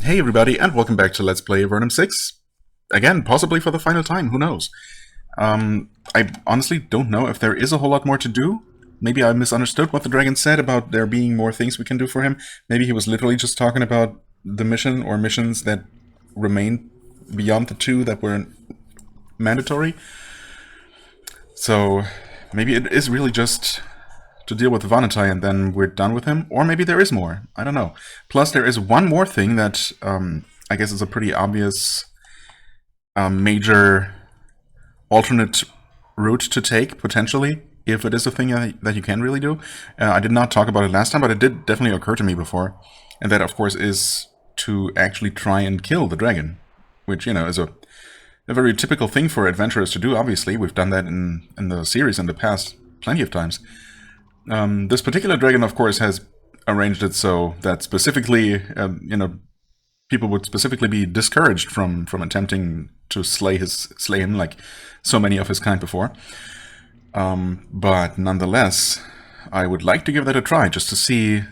Hey everybody, and welcome back to Let's Play Avernum 6. Again, possibly for the final time, who knows? I honestly don't know if there is a whole lot more to do. Maybe I misunderstood what the dragon said about there being more things we can do for him. Maybe he was literally just talking about the mission or missions that remain beyond the two that were mandatory. So maybe it is really just to deal with Vanatai and then we're done with him. Or maybe there is more. I don't know. Plus there is one more thing that I guess is a pretty obvious major alternate route to take, potentially, if it is a thing that you can really do. I did not talk about it last time, but it did definitely occur to me before. And that, of course, is to actually try and kill the dragon. Which, you know, is a very typical thing for adventurers to do, obviously. We've done that in the series in the past plenty of times. This particular dragon, of course, has arranged it so that specifically, people would specifically be discouraged from attempting to slay him like so many of his kind before. But nonetheless, I would like to give that a try, just to see,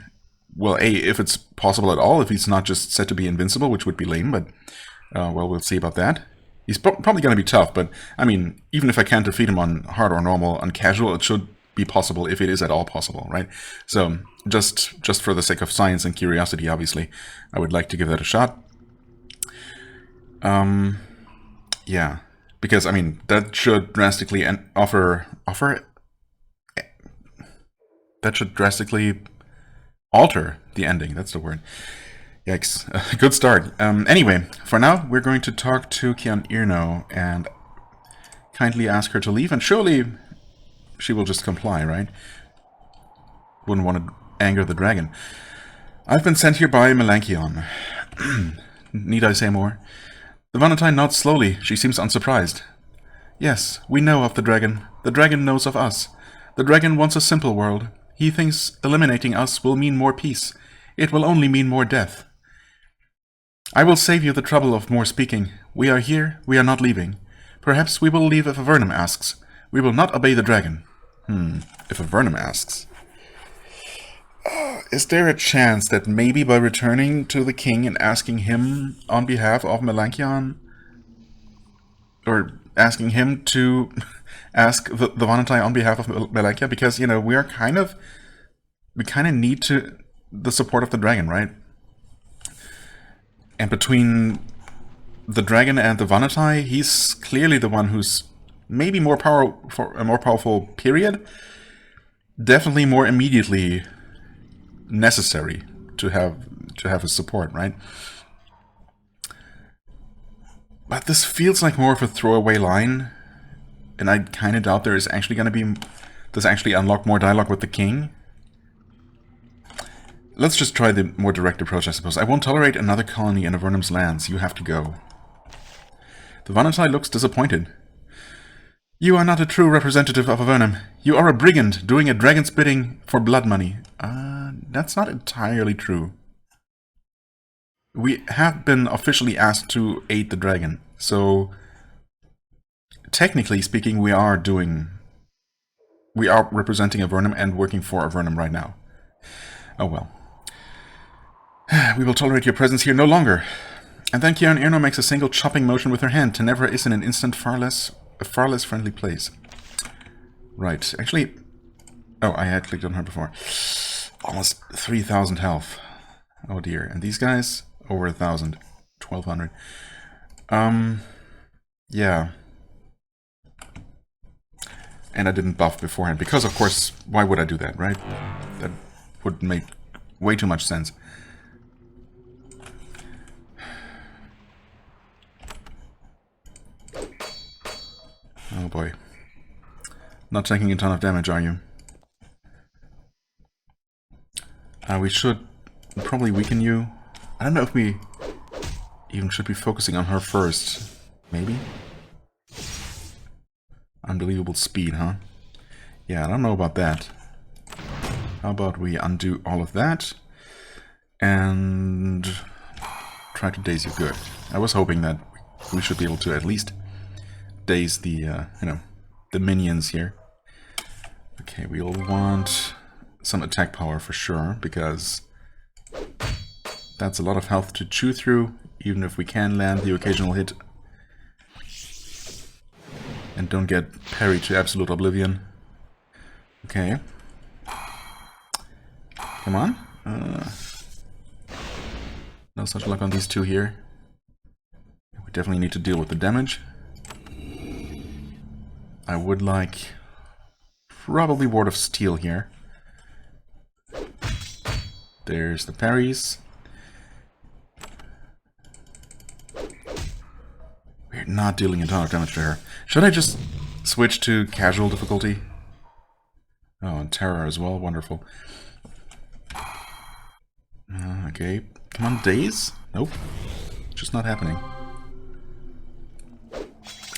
well, A, if it's possible at all, if he's not just said to be invincible, which would be lame, but, well, we'll see about that. He's probably going to be tough, but, I mean, even if I can't defeat him on hard or normal, on casual, it should be possible, if it is at all possible, right? So, just for the sake of science and curiosity, obviously, I would like to give that a shot. Yeah, because, I mean, that should drastically that should drastically alter the ending, that's the word. Yikes. Good start. Anyway, for now, we're going to talk to Kian Irno and kindly ask her to leave, and surely she will just comply, right? Wouldn't want to anger the dragon. I've been sent here by Melanchion. Need I say more? The Vanatai nods slowly. She seems unsurprised. Yes, we know of the dragon. The dragon knows of us. The dragon wants a simple world. He thinks eliminating us will mean more peace. It will only mean more death. I will save you the trouble of more speaking. We are here, we are not leaving. Perhaps we will leave if Avernum asks. We will not obey the dragon. If Avernum asks. Is there a chance that maybe by returning to the king and asking him on behalf of Melanchion, or asking him to ask the Vanatai on behalf of Melanchion, because, you know, we kind of need the support of the dragon, right? And between the dragon and the Vanatai, he's clearly the one who's maybe more powerful, period. Definitely more immediately necessary to have his support, right? But this feels like more of a throwaway line, and I kind of doubt there is actually going to be... Does actually unlock more dialogue with the king? Let's just try the more direct approach, I suppose. I won't tolerate another colony in Avernum's lands. You have to go. The Vanatai looks disappointed. You are not a true representative of Avernum. You are a brigand doing a dragon's bidding for blood money. That's not entirely true. We have been officially asked to aid the dragon, so technically speaking, we are representing Avernum and working for Avernum right now. Oh well. We will tolerate your presence here no longer. And then Kian Irno makes a single chopping motion with her hand. Tenebra is in an instant a far less friendly place. Right, actually... Oh, I had clicked on her before. Almost 3,000 health. Oh dear. And these guys? Over 1,000. 1,200. Yeah. And I didn't buff beforehand. Because, of course, why would I do that, right? That would make way too much sense. Oh boy. Not taking a ton of damage, are you? We should probably weaken you. I don't know if we even should be focusing on her first. Maybe? Unbelievable speed, huh? Yeah, I don't know about that. How about we undo all of that and try to daze you good. I was hoping that we should be able to at least daze the, the minions here. Okay, we'll want some attack power for sure, because That's a lot of health to chew through, even if we can land the occasional hit. And don't get parried to absolute oblivion. Okay. Come on. No such luck on these two here. We definitely need to deal with the damage. I would like probably Ward of Steel here. There's the parries. We're not dealing a ton of damage to her. Should I just switch to casual difficulty? Oh, and terror as well. Wonderful. Okay. Come on, daze? Nope. Just not happening.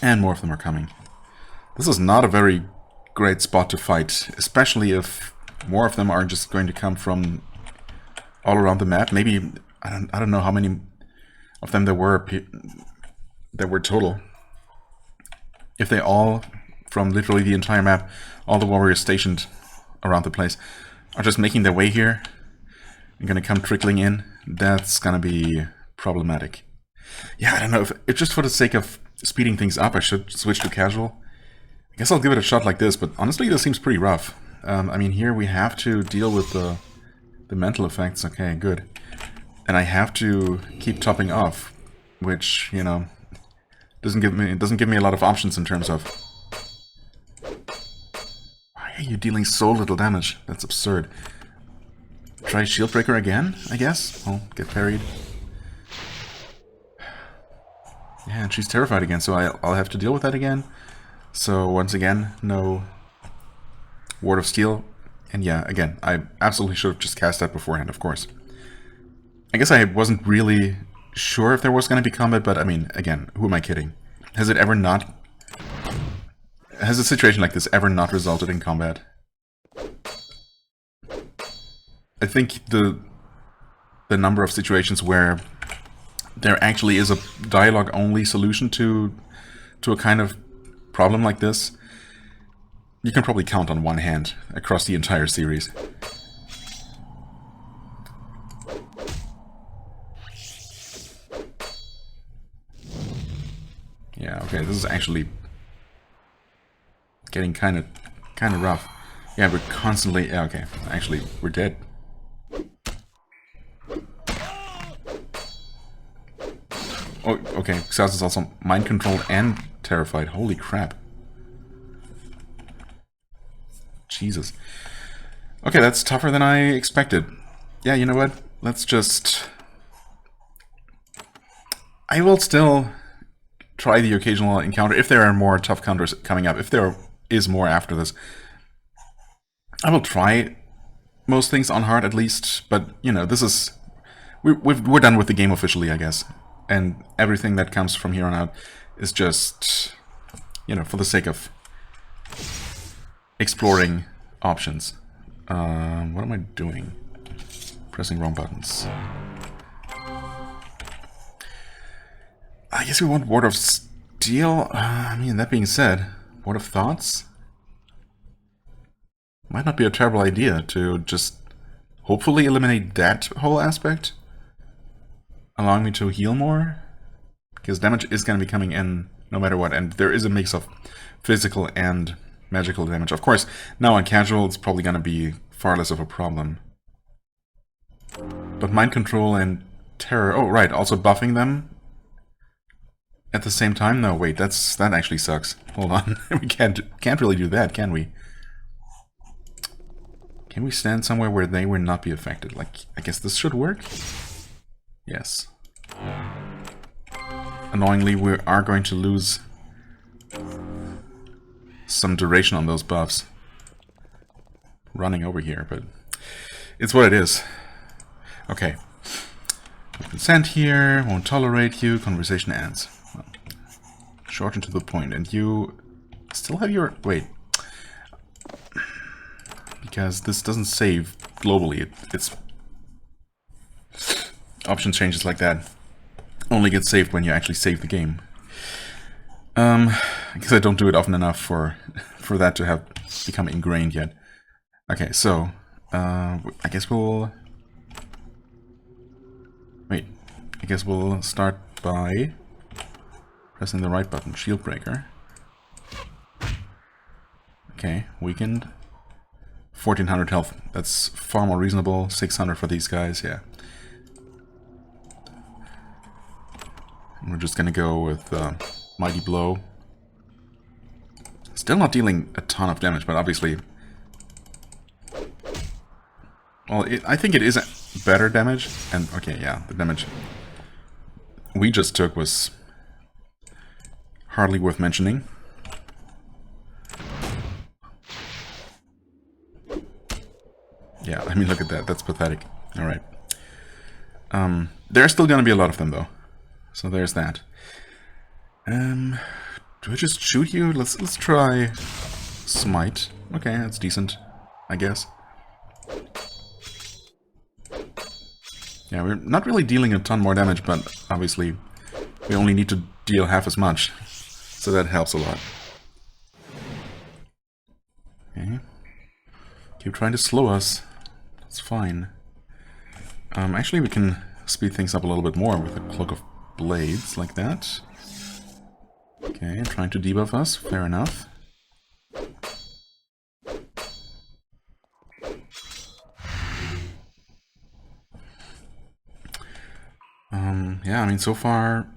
And more of them are coming. This is not a very great spot to fight, especially if more of them are just going to come from all around the map. Maybe, I don't know how many of them there were total. If they all, from literally the entire map, all the warriors stationed around the place, are just making their way here and gonna come trickling in, that's gonna be problematic. Yeah, I don't know, if just for the sake of speeding things up, I should switch to casual. I guess I'll give it a shot like this, but honestly this seems pretty rough. I mean, here we have to deal with the mental effects. Okay, good. And I have to keep topping off, which, you know, doesn't give me a lot of options in terms of... Why are you dealing so little damage? That's absurd. Try Shield Breaker again, I guess? I'll get parried. Yeah, and she's terrified again, so I'll have to deal with that again. So, once again, no Ward of Steel. And yeah, again, I absolutely should have just cast that beforehand, of course. I guess I wasn't really sure if there was going to be combat, but I mean, again, who am I kidding? Has it ever not... Has a situation like this ever not resulted in combat? I think the number of situations where there actually is a dialogue-only solution to a kind of problem like this, you can probably count on one hand across the entire series. Yeah, okay, this is actually getting kind of rough. Yeah, we're constantly... Yeah, okay, actually, we're dead. Oh, okay, Xaos is also mind-controlled and terrified. Holy crap. Jesus. Okay, that's tougher than I expected. Yeah, you know what? Let's just... I will still try the occasional encounter, if there are more tough counters coming up, if there is more after this. I will try most things on hard at least, but, you know, this is... We're done with the game officially, I guess. And everything that comes from here on out is just, you know, for the sake of exploring options. What am I doing? Pressing wrong buttons. I guess we want Ward of Steel. I mean, that being said, Ward of Thoughts? Might not be a terrible idea to just hopefully eliminate that whole aspect. Allowing me to heal more. Because damage is going to be coming in no matter what. And there is a mix of physical and magical damage. Of course, now on casual, it's probably going to be far less of a problem. But mind control and terror... Oh, right, also buffing them at the same time? No, wait, that actually sucks. Hold on. We can't really do that, can we? Can we stand somewhere where they will not be affected? Like, I guess this should work? Yes. Annoyingly, we are going to lose some duration on those buffs. Running over here, but it's what it is. Okay. Consent here, won't tolerate you, conversation ends. Well, short and to the point, and you still have your... Wait. Because this doesn't save globally, it's... Option changes like that only get saved when you actually save the game. Because I don't do it often enough for that to have become ingrained yet. Okay, so I guess we'll I guess we'll start by pressing the right button. Shield breaker. Okay, weakened. 1400 health. That's far more reasonable. 600 for these guys, yeah. And we're just gonna go with Mighty Blow. Still not dealing a ton of damage, but obviously... Well, I think it is better damage. And, okay, yeah, the damage we just took was hardly worth mentioning. Yeah, I mean, look at that. That's pathetic. Alright. There's still gonna be a lot of them, though. So there's that. Do I just shoot you? Let's try Smite. Okay, that's decent, I guess. Yeah, we're not really dealing a ton more damage, but obviously we only need to deal half as much. So that helps a lot. Okay. Keep trying to slow us. That's fine. Actually, we can speed things up a little bit more with a Cloak of Blades, like that. Okay, trying to debuff us. Fair enough. Yeah, I mean, so far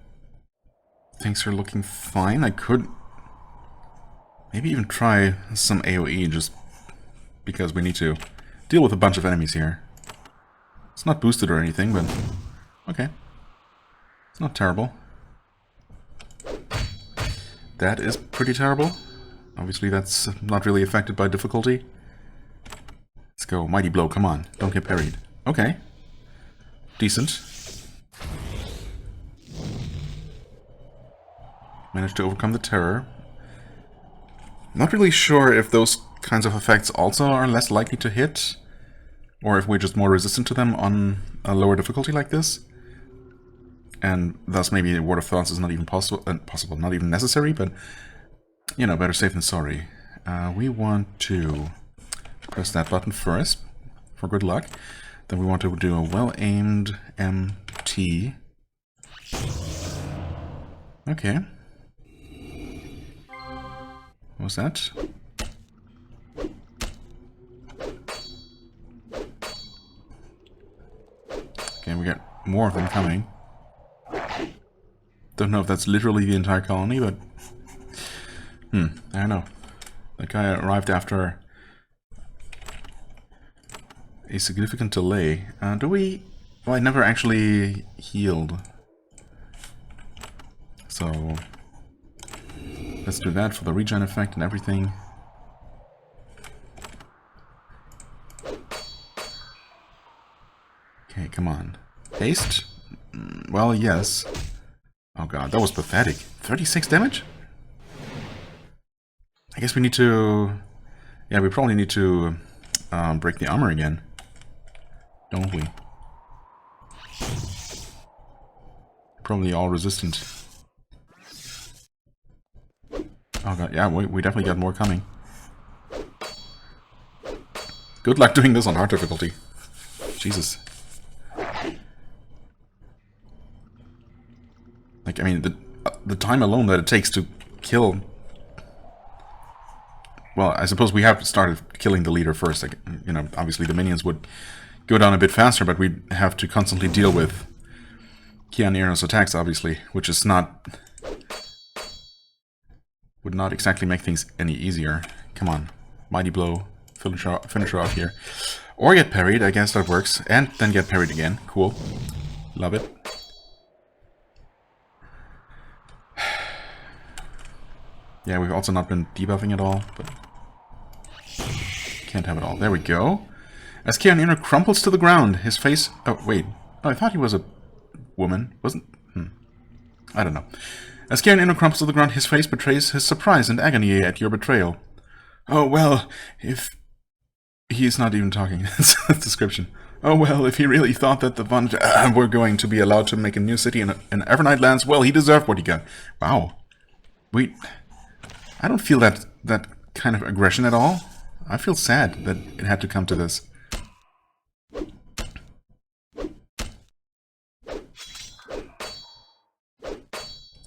things are looking fine. I could maybe even try some AoE just because we need to deal with a bunch of enemies here. It's not boosted or anything, but okay. It's not terrible. That is pretty terrible. Obviously that's not really affected by difficulty. Let's go. Mighty Blow, come on. Don't get parried. Okay. Decent. Managed to overcome the terror. Not really sure if those kinds of effects also are less likely to hit, or if we're just more resistant to them on a lower difficulty like this. And thus maybe a Word of Thoughts is not even possible, not even necessary, but, you know, better safe than sorry. We want to press that button first, for good luck. Then we want to do a well-aimed MT. Okay. What was that? Okay, we got more of them coming. Don't know if that's literally the entire colony, but... I don't know. That guy arrived after a significant delay. Do we... Well, I never actually healed. So... Let's do that for the regen effect and everything. Okay, come on. Haste? Well, yes. Oh god, that was pathetic. 36 damage? I guess we need to... Yeah, we probably need to break the armor again. Don't we? Probably all resistant. Oh god, yeah, we definitely got more coming. Good luck doing this on hard difficulty. Jesus. Like, I mean, the time alone that it takes to kill... Well, I suppose we have started killing the leader first. Like, you know, obviously the minions would go down a bit faster, but we'd have to constantly deal with Keanero's attacks, obviously, which is not... would not exactly make things any easier. Come on. Mighty Blow. Finish her off here. Or get parried, I guess that works. And then get parried again. Cool. Love it. Yeah, we've also not been debuffing at all, but... Can't have it all. There we go. As Keanero crumples to the ground, his face... Oh, wait. Oh, I thought he was a woman. Wasn't... I don't know. As Keanero crumples to the ground, his face betrays his surprise and agony at your betrayal. Oh, well, if... He's not even talking. It's a description. Oh, well, if he really thought that the Von were going to be allowed to make a new city in Evernight lands, well, he deserved what he got. Wow. I don't feel that kind of aggression at all. I feel sad that it had to come to this.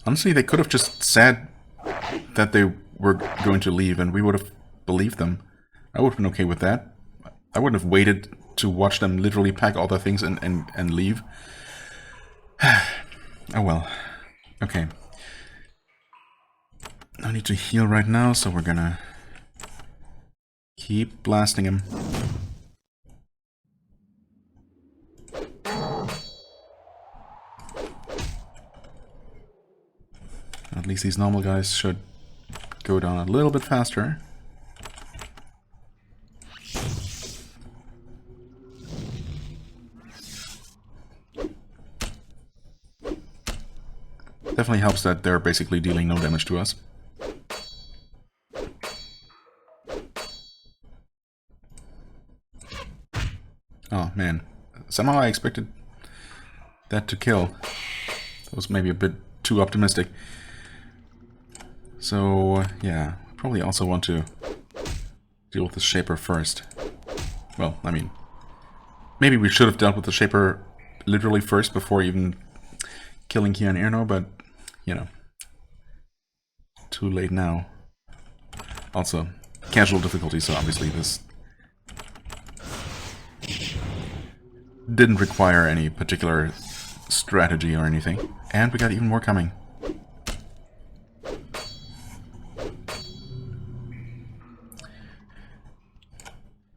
Honestly, they could have just said that they were going to leave and we would have believed them. I would have been okay with that. I wouldn't have waited to watch them literally pack all their things and leave. Oh well. Okay. No need to heal right now, so we're gonna keep blasting him. At least these normal guys should go down a little bit faster. Definitely helps that they're basically dealing no damage to us. Oh man, somehow I expected that to kill. That was maybe a bit too optimistic. So yeah, probably also want to deal with the Shaper first. Well, I mean, maybe we should have dealt with the Shaper literally first before even killing Kian Erno, but you know, too late now. Also, casual difficulty, so obviously this didn't require any particular strategy or anything. And we got even more coming.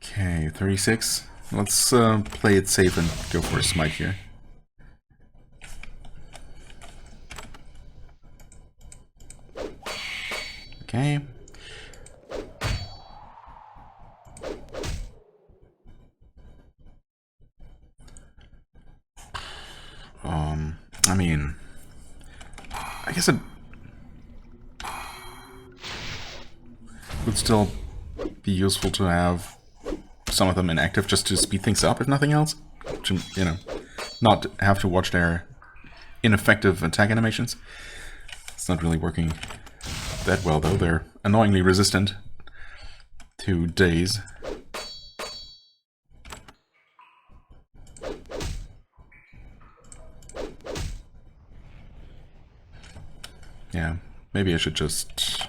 Okay, 36. Let's play it safe and go for a smite here. Okay. I mean, I guess it would still be useful to have some of them inactive just to speed things up, if nothing else. To, you know, not have to watch their ineffective attack animations. It's not really working that well, though. They're annoyingly resistant to daze. Yeah, maybe I should just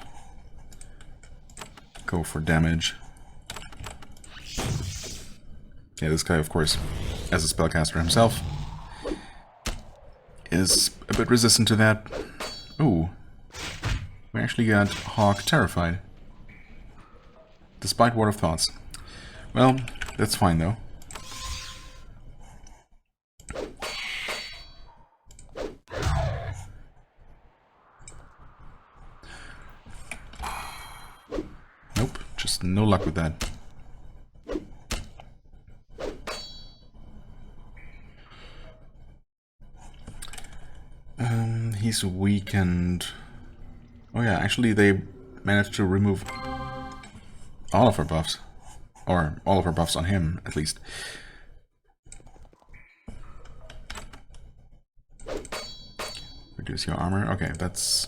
go for damage. Yeah, this guy, of course, as a spellcaster himself, is a bit resistant to that. Ooh. We actually got Hawk terrified. Despite Word of Thoughts. Well, that's fine though. Nope, just no luck with that. He's weakened. Oh yeah, actually they managed to remove all of our buffs. Or all of our buffs on him, at least. Reduce your armor. Okay, that's...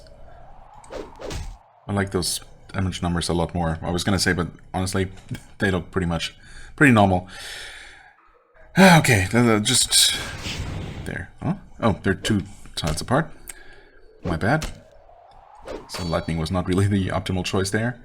I like those damage numbers a lot more. I was gonna say, but honestly, they look pretty normal. Okay, just... There. Huh? Oh, they're 2 sides apart. My bad. So lightning was not really the optimal choice there.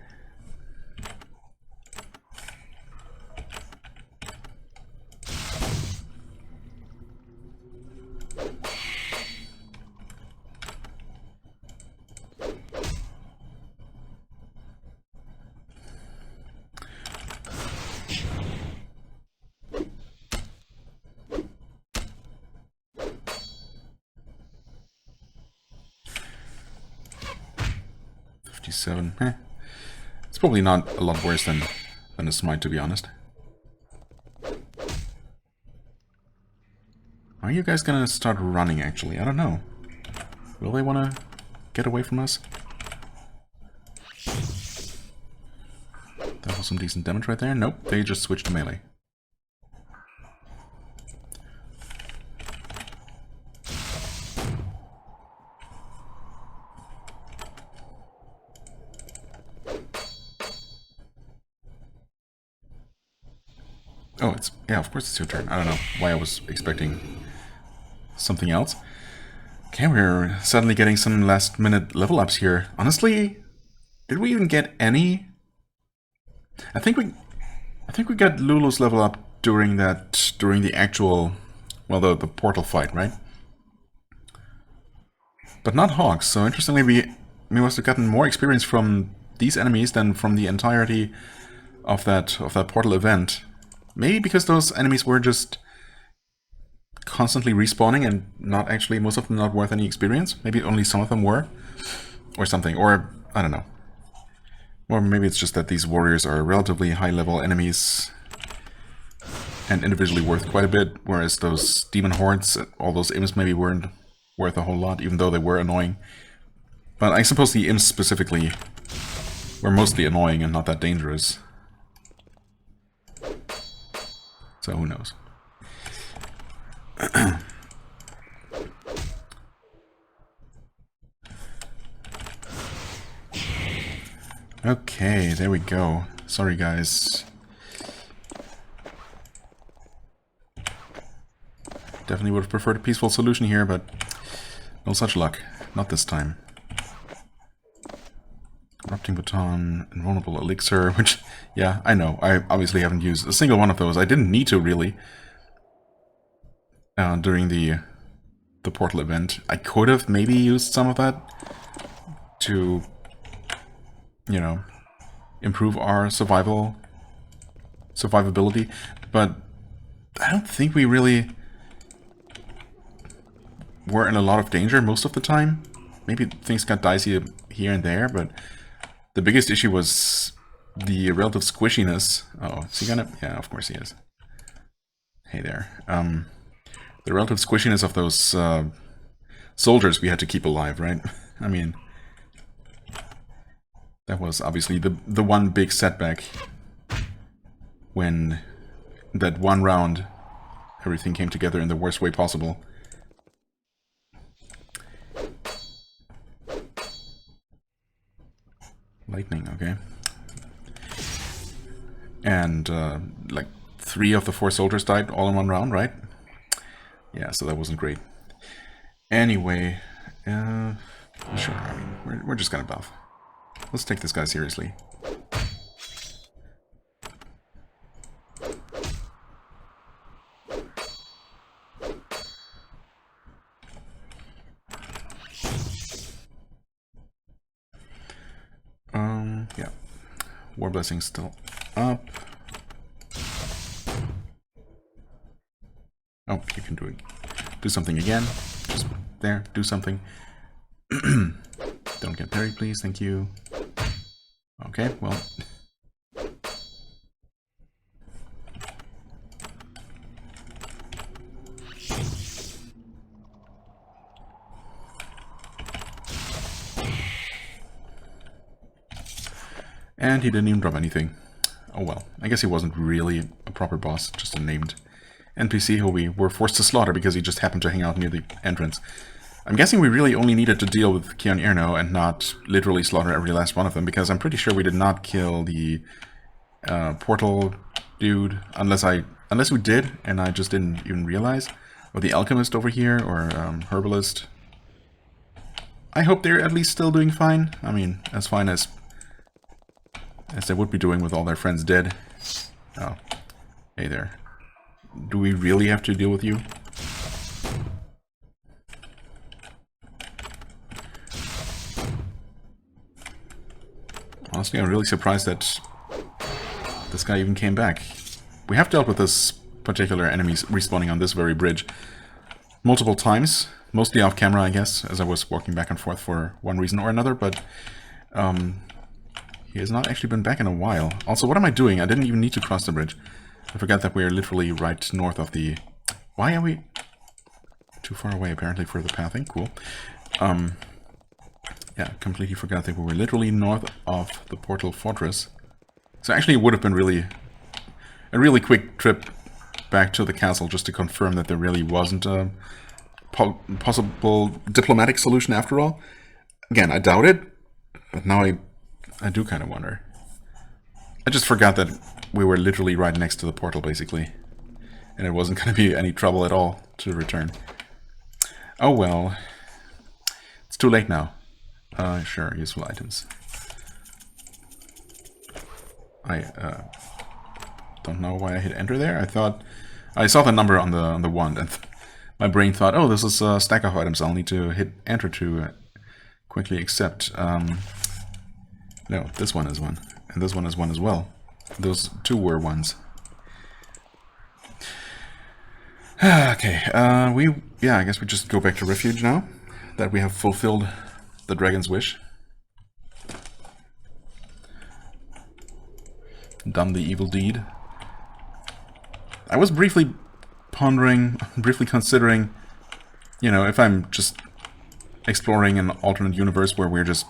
It's probably not a lot worse than a smite, to be honest. Are you guys gonna start running, actually? I don't know. Will they wanna get away from us? That was some decent damage right there. Nope, they just switched to melee. Oh, yeah, of course it's your turn. I don't know why I was expecting something else. Okay, we're suddenly getting some last-minute level ups here. Honestly, did we even get any? I think we got Lulu's level up during the actual, well, the portal fight, right? But not Hawks. So interestingly, we must have gotten more experience from these enemies than from the entirety of that portal event. Maybe because those enemies were just constantly respawning and not actually, most of them not worth any experience. Maybe only some of them were, or something, or I don't know. Or maybe it's just that these warriors are relatively high-level enemies and individually worth quite a bit, whereas those demon hordes, all those imps maybe weren't worth a whole lot, even though they were annoying. But I suppose the imps specifically were mostly annoying and not that dangerous. So who knows. Okay, there we go. Sorry guys. Definitely would have preferred a peaceful solution here, but no such luck. Not this time. Corrupting Baton, Invulnerable Elixir, which, yeah, I know. I obviously haven't used a single one of those. I didn't need to, really, during the portal event. I could have maybe used some of that to, you know, improve our survivability, but I don't think we really were in a lot of danger most of the time. Maybe things got dicey here and there, but the biggest issue was the relative squishiness. Oh, is he gonna? Yeah, of course he is. Hey there. The relative squishiness of those soldiers we had to keep alive, right? I mean, that was obviously the one big setback when that one round everything came together in the worst way possible. Lightning, okay. And like 3 of the 4 soldiers died all in one round, right? Yeah, so that wasn't great. Anyway, sure, I mean, we're just gonna buff. Let's take this guy seriously. Yeah. War Blessing still up. Oh, you can do it. Do something again. Just there, do something. Don't get parried, please, thank you. Okay, well. And he didn't even drop anything. Oh well, I guess he wasn't really a proper boss, just a named NPC who we were forced to slaughter because he just happened to hang out near the entrance. I'm guessing we really only needed to deal with Kion Irno and not literally slaughter every last one of them, because I'm pretty sure we did not kill the portal dude, unless we did and I just didn't even realize. Or the alchemist over here, or herbalist. I hope they're at least still doing fine. I mean, as fine as they would be doing with all their friends dead. Oh, hey there. Do we really have to deal with you? Honestly, I'm really surprised that this guy even came back. We have dealt with this particular enemy respawning on this very bridge multiple times, mostly off camera, I guess, as I was walking back and forth for one reason or another, but he has not actually been back in a while. Also, what am I doing? I didn't even need to cross the bridge. I forgot that we're literally right north of the... Why are we... Too far away, apparently, for the pathing. Cool. Yeah, completely forgot that we were literally north of the Portal Fortress. So actually it would have been a really quick trip back to the castle just to confirm that there really wasn't a possible diplomatic solution after all. Again, I doubt it, but now I do kind of wonder. I just forgot that we were literally right next to the portal, basically. And it wasn't going to be any trouble at all to return. Oh well. too late now. Sure, useful items. I don't know why I hit enter there. I thought I saw the number on the wand, and my brain thought, oh, this is a stack of items. I'll need to hit enter to quickly accept. No, this one is one, and this one is one as well. Those two were ones. Okay, yeah, I guess we just go back to refuge now that we have fulfilled the dragon's wish. Done the evil deed. I was briefly considering, you know, if I'm just exploring an alternate universe where we're just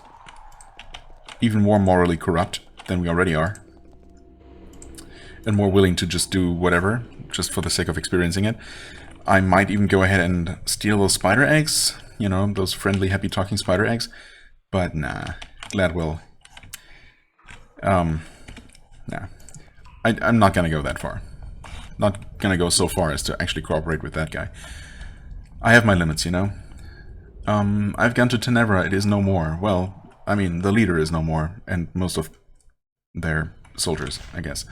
even more morally corrupt than we already are, and more willing to just do whatever, just for the sake of experiencing it, I might even go ahead and steal those spider eggs, you know, those friendly, happy talking spider eggs, but nah, Gladwell. Nah. I'm not gonna go that far. Not gonna go so far as to actually cooperate with that guy. I have my limits, you know. I've gone to Tenebra, it is no more. Well, I mean, the leader is no more, and most of their soldiers, I guess.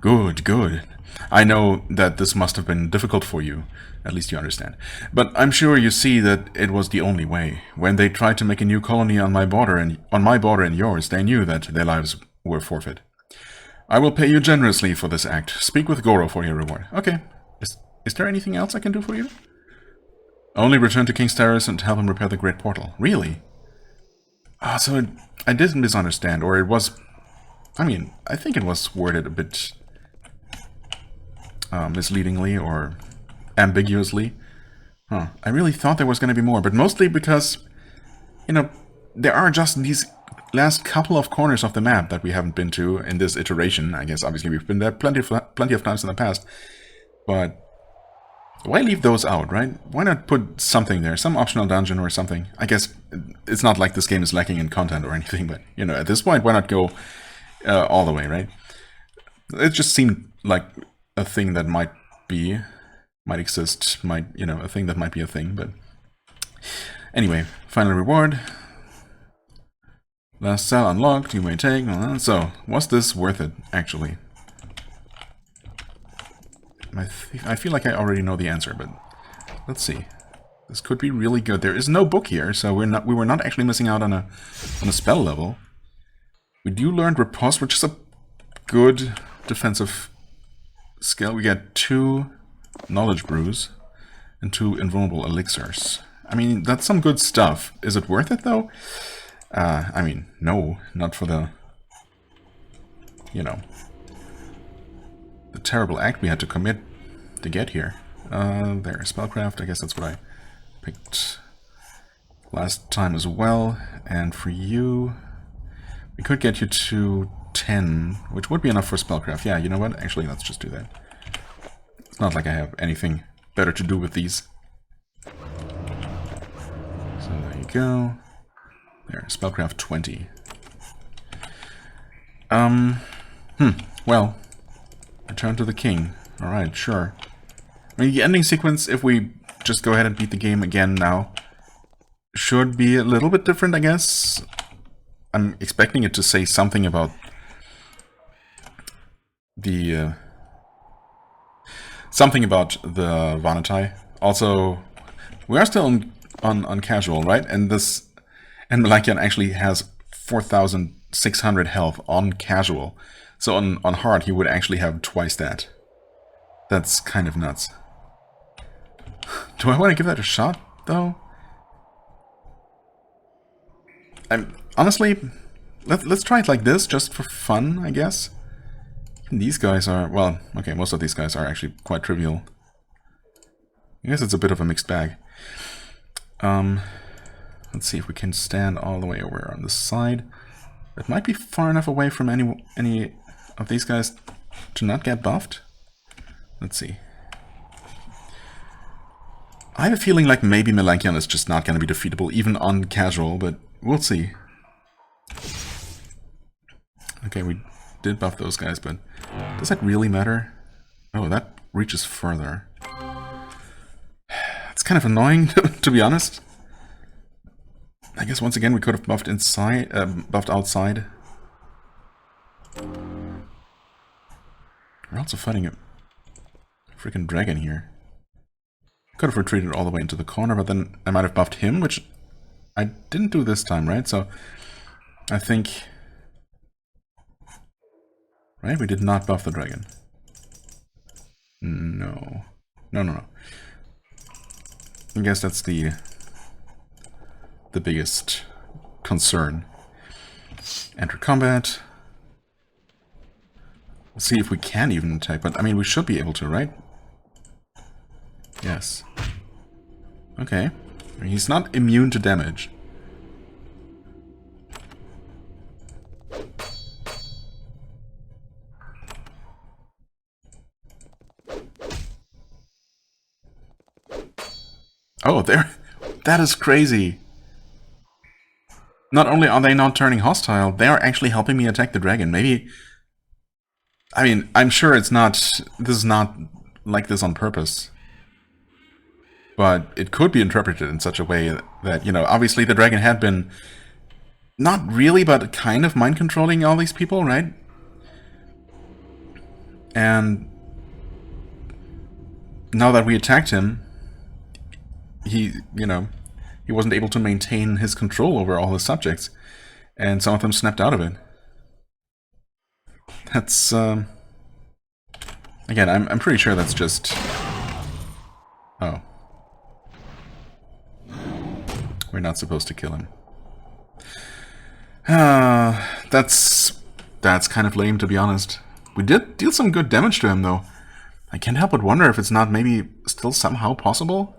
Good, good. I know that this must have been difficult for you, at least you understand. But I'm sure you see that it was the only way. When they tried to make a new colony on my border and yours, they knew that their lives were forfeit. I will pay you generously for this act. Speak with Goro for your reward. Okay. Is there anything else I can do for you? Only return to King's Terrace and help him repair the Great Portal. Really? Ah, so I didn't misunderstand, or it was... I mean, I think it was worded a bit misleadingly or ambiguously. Huh. I really thought there was going to be more, but mostly because, you know, there are just these last couple of corners of the map that we haven't been to in this iteration. I guess obviously we've been there plenty of times in the past, but why leave those out, right? Why not put something there, some optional dungeon or something? I guess it's not like this game is lacking in content or anything, but, you know, at this point, why not go all the way, right? It just seemed like a thing that might exist, you know, a thing that might be a thing, but anyway, final reward. Last cell unlocked, you may take. So, was this worth it, actually? I feel like I already know the answer, but let's see. This could be really good. There is no book here, so we were not actually missing out on a spell level. We do learn Riposte, which is a good defensive skill. We get 2 knowledge brews and 2 invulnerable elixirs. I mean, that's some good stuff. Is it worth it, though? I mean, no, not for the, you know, the terrible act we had to commit to get here. There, spellcraft, I guess that's what I picked last time as well. And for you, we could get you to 10, which would be enough for spellcraft. Yeah, you know what? Actually, let's just do that. It's not like I have anything better to do with these. So there you go. There, spellcraft 20. Well, return to the king. Alright, sure. I mean, the ending sequence, if we just go ahead and beat the game again now, should be a little bit different, I guess. I'm expecting it to say something about the... something about the Vanatai. Also, we are still on casual, right? And Malakian actually has 4,600 health on casual. So on hard, he would actually have twice that. That's kind of nuts. Do I want to give that a shot, though? Honestly, let's try it like this, just for fun, I guess. These guys are, well, okay, most of these guys are actually quite trivial. I guess it's a bit of a mixed bag. Let's see if we can stand all the way over on this side. It might be far enough away from any of these guys to not get buffed. Let's see. I have a feeling like maybe Melanchion is just not going to be defeatable, even on casual, but we'll see. Okay, we did buff those guys, but does that really matter? Oh, that reaches further. It's kind of annoying, to be honest. guess once again we could have buffed inside, buffed outside. We're also fighting a freaking dragon here. Could have retreated all the way into the corner, but then I might have buffed him, which I didn't do this time, right? So I think... Right, we did not buff the dragon. No. No. I guess that's the biggest concern. Enter combat. We'll see if we can even attack, but I mean we should be able to, right? Yes. Okay. He's not immune to damage. Oh, there. That is crazy. Not only are they not turning hostile, they are actually helping me attack the dragon. Maybe... I mean, I'm sure it's not... This is not like this on purpose. But it could be interpreted in such a way that, you know, obviously the dragon had been... Not really, but kind of mind-controlling all these people, right? And... Now that we attacked him... He, you know... He wasn't able to maintain his control over all his subjects. And some of them snapped out of it. That's, again, I'm pretty sure that's just... Oh. We're not supposed to kill him. That's kind of lame, to be honest. We did deal some good damage to him, though. I can't help but wonder if it's not maybe still somehow possible.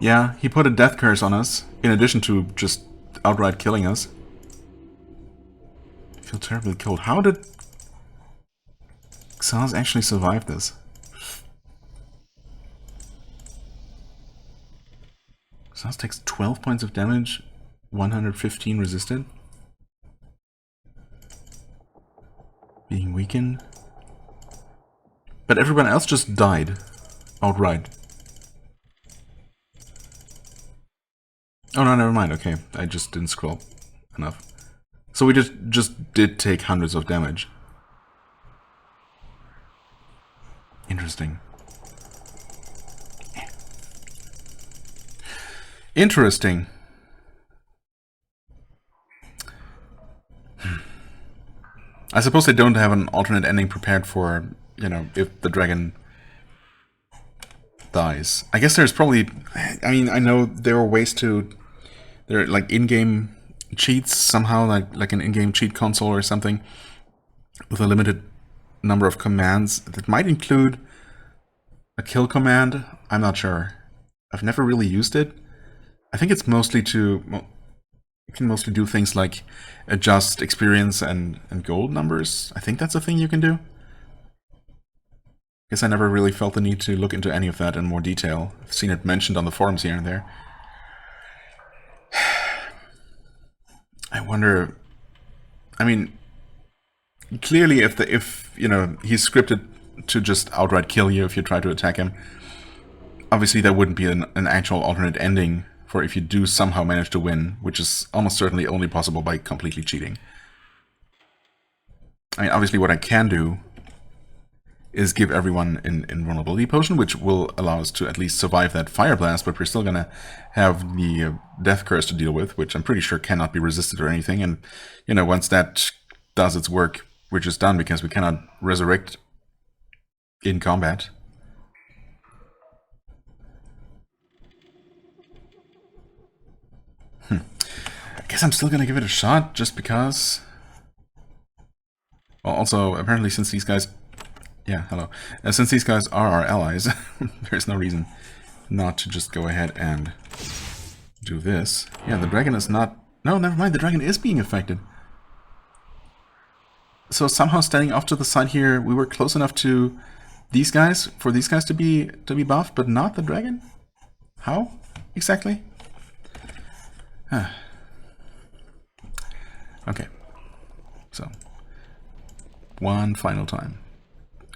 Yeah, he put a death curse on us, in addition to just outright killing us. I feel terribly cold. How did Xaz actually survive this? Xaz takes 12 points of damage, 115 resisted. Being weakened. But everyone else just died. Outright. Oh no, never mind, okay. I just didn't scroll enough. So we just did take hundreds of damage. Interesting. Interesting. I suppose they don't have an alternate ending prepared for, you know, if the dragon dies. I guess there's probably... I mean, I know there are ways to... There are like in-game cheats somehow, like an in-game cheat console or something, with a limited number of commands that might include a kill command. I'm not sure. I've never really used it. I think it's mostly to... Well, you can mostly do things like adjust experience and gold numbers. I think that's a thing you can do. Guess I never really felt the need to look into any of that in more detail. I've seen it mentioned on the forums here and there. I wonder... I mean, clearly if you know, he's scripted to just outright kill you if you try to attack him, obviously there wouldn't be an actual alternate ending for if you do somehow manage to win, which is almost certainly only possible by completely cheating. I mean, obviously what I can do is give everyone an invulnerability potion, which will allow us to at least survive that fire blast, but we're still gonna have the death curse to deal with, which I'm pretty sure cannot be resisted or anything, and, you know, once that does its work, we're just done, because we cannot resurrect in combat. I guess I'm still gonna give it a shot, just because... Well, also, apparently since these guys... Yeah, hello. Since these guys are our allies, there's no reason not to just go ahead and do this. Yeah, the dragon is not... No, never mind, the dragon is being affected. So somehow standing off to the side here, we were close enough to these guys, for these guys to be buffed, but not the dragon? How, exactly? Okay. So, one final time.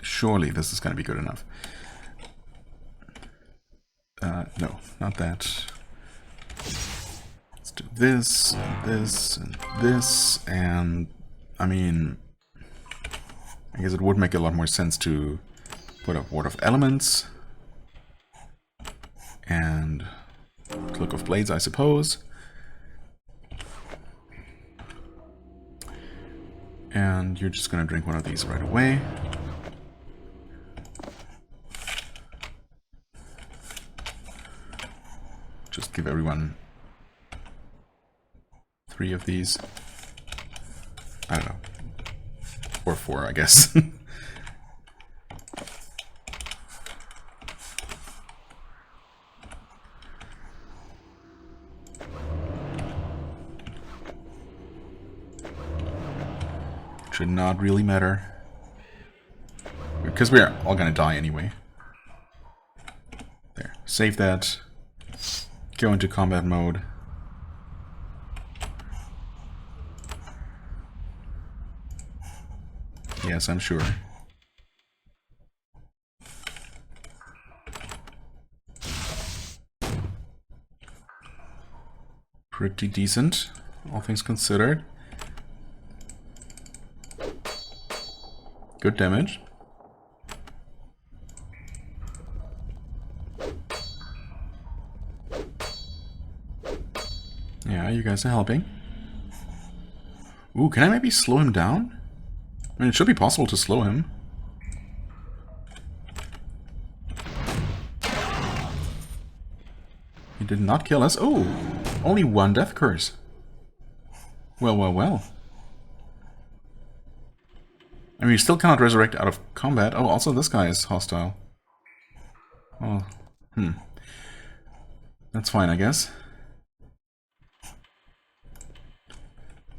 Surely this is going to be good enough. No, not that. this, and this, and I mean, I guess it would make a lot more sense to put a Ward of Elements and Cloak of Blades, I suppose. And you're just gonna drink one of these right away. Just give everyone 3 of these. I don't know. Or 4, I guess. Should not really matter. Because we're all gonna die anyway. There. Save that. Go into combat mode. Yes, I'm sure. Pretty decent, all things considered. Good damage. Yeah, you guys are helping. Ooh, can I maybe slow him down? I mean, it should be possible to slow him. He did not kill us. Oh, only 1 death curse. Well, well, well. I mean, you still cannot resurrect out of combat. Oh, also this guy is hostile. Oh, that's fine, I guess.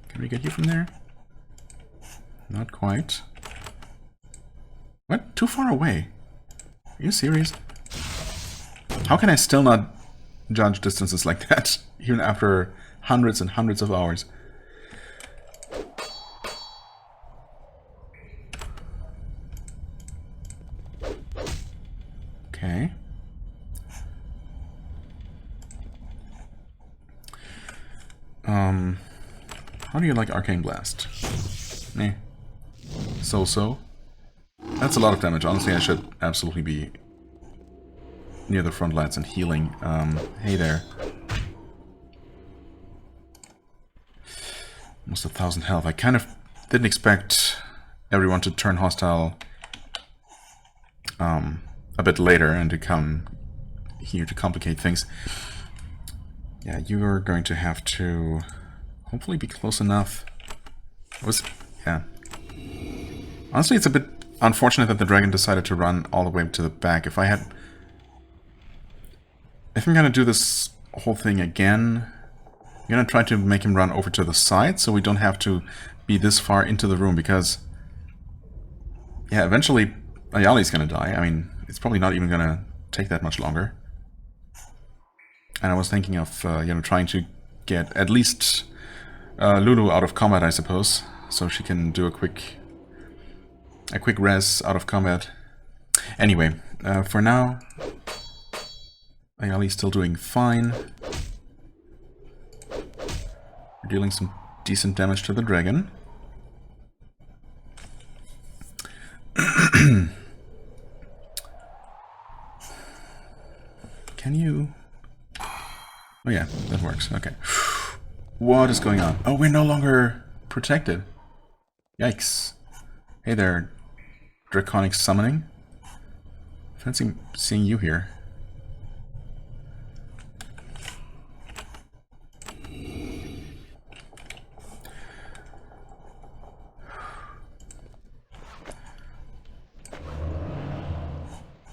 Can we get you from there? Not quite. What? Too far away? Are you serious? How can I still not judge distances like that, even after hundreds and hundreds of hours? Okay. How do you like Arcane Blast? Eh. So-so. That's a lot of damage. Honestly, I should absolutely be near the front lines and healing. Hey there. Almost 1,000 health. I kind of didn't expect everyone to turn hostile a bit later and to come here to complicate things. Yeah, you are going to have to hopefully be close enough. Yeah. Honestly, it's a bit unfortunate that the dragon decided to run all the way to the back. If I'm gonna do this whole thing again, I'm gonna try to make him run over to the side so we don't have to be this far into the room, because yeah, eventually Ayali's gonna die. I mean, it's probably not even gonna take that much longer. And I was thinking of trying to get at least Lulu out of combat, I suppose, so she can do a quick res out of combat. Anyway, for now, Ayali's still doing fine. We're dealing some decent damage to the dragon. Can you... Oh yeah, that works. Okay. What is going on? Oh, we're no longer protected. Yikes. Hey there, Draconic Summoning. Fancy seeing you here.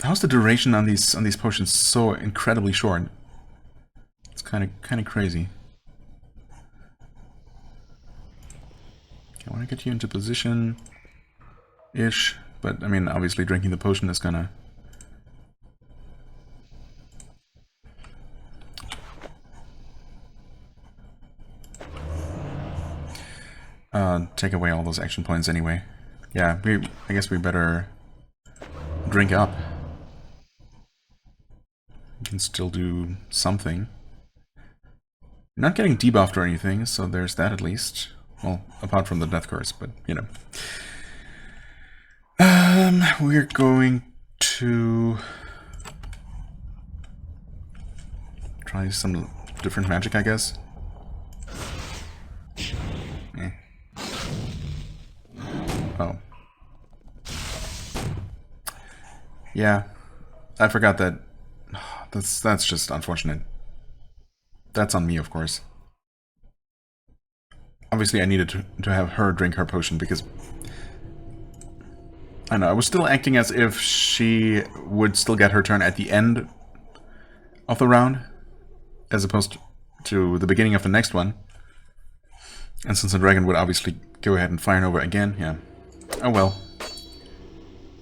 How's the duration on these potions so incredibly short? It's kind of crazy. Okay, I want to get you into position ish, but I mean, obviously drinking the potion is gonna take away all those action points anyway. Yeah, I guess we better drink up. We can still do something. Not getting debuffed or anything, so there's that at least. Well, apart from the death curse, but you know. We're going to try some different magic, I guess. Oh. Yeah. I forgot that. That's just unfortunate. That's on me, of course. Obviously, I needed to have her drink her potion because I know I was still acting as if she would still get her turn at the end of the round, as opposed to the beginning of the next one. And since the dragon would obviously go ahead and fire over again, yeah. Oh well.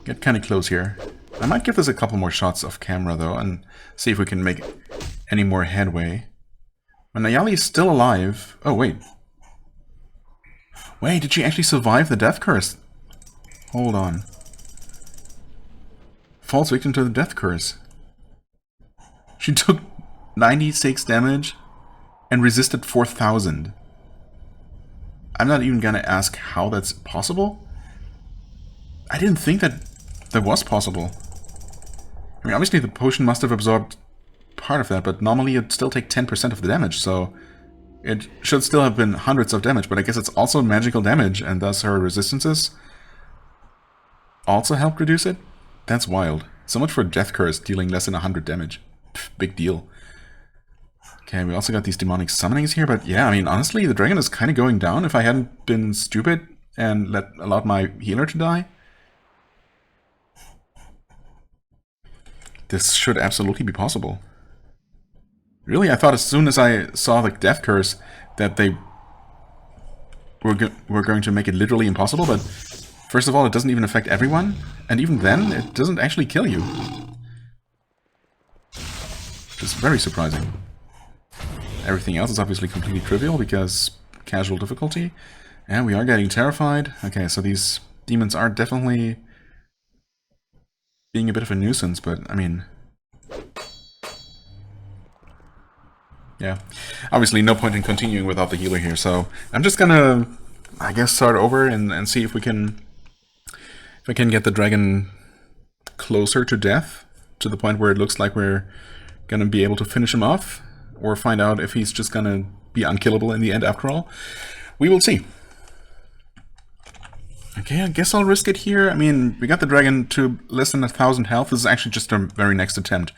Get kind of close here. I might give this a couple more shots off camera though, and see if we can make any more headway. When Nayali is still alive... Oh, wait. Wait, did she actually survive the death curse? Hold on. Falls victim to the death curse. She took 96 damage and resisted 4,000. I'm not even gonna ask how that's possible. I didn't think that was possible. I mean, obviously the potion must have absorbed part of that, but normally it'd still take 10% of the damage, so it should still have been hundreds of damage, but I guess it's also magical damage, and thus her resistances also helped reduce it? That's wild. So much for Death Curse dealing less than 100 damage. Pff, big deal. Okay, we also got these demonic summonings here, but yeah, I mean, honestly, the dragon is kind of going down. If I hadn't been stupid and allowed my healer to die, this should absolutely be possible. Really, I thought as soon as I saw the Death Curse that they were going to make it literally impossible, but first of all, it doesn't even affect everyone, and even then, it doesn't actually kill you. Which is very surprising. Everything else is obviously completely trivial because casual difficulty. And we are getting terrified. Okay, so these demons are definitely being a bit of a nuisance, but I mean... Yeah, obviously no point in continuing without the healer here, so I'm just gonna, I guess, start over and see if we can... If I can get the dragon closer to death, to the point where it looks like we're gonna be able to finish him off, or find out if he's just gonna be unkillable in the end after all. We will see. Okay, I guess I'll risk it here. I mean, we got the dragon to less than 1,000 health. This is actually just our very next attempt.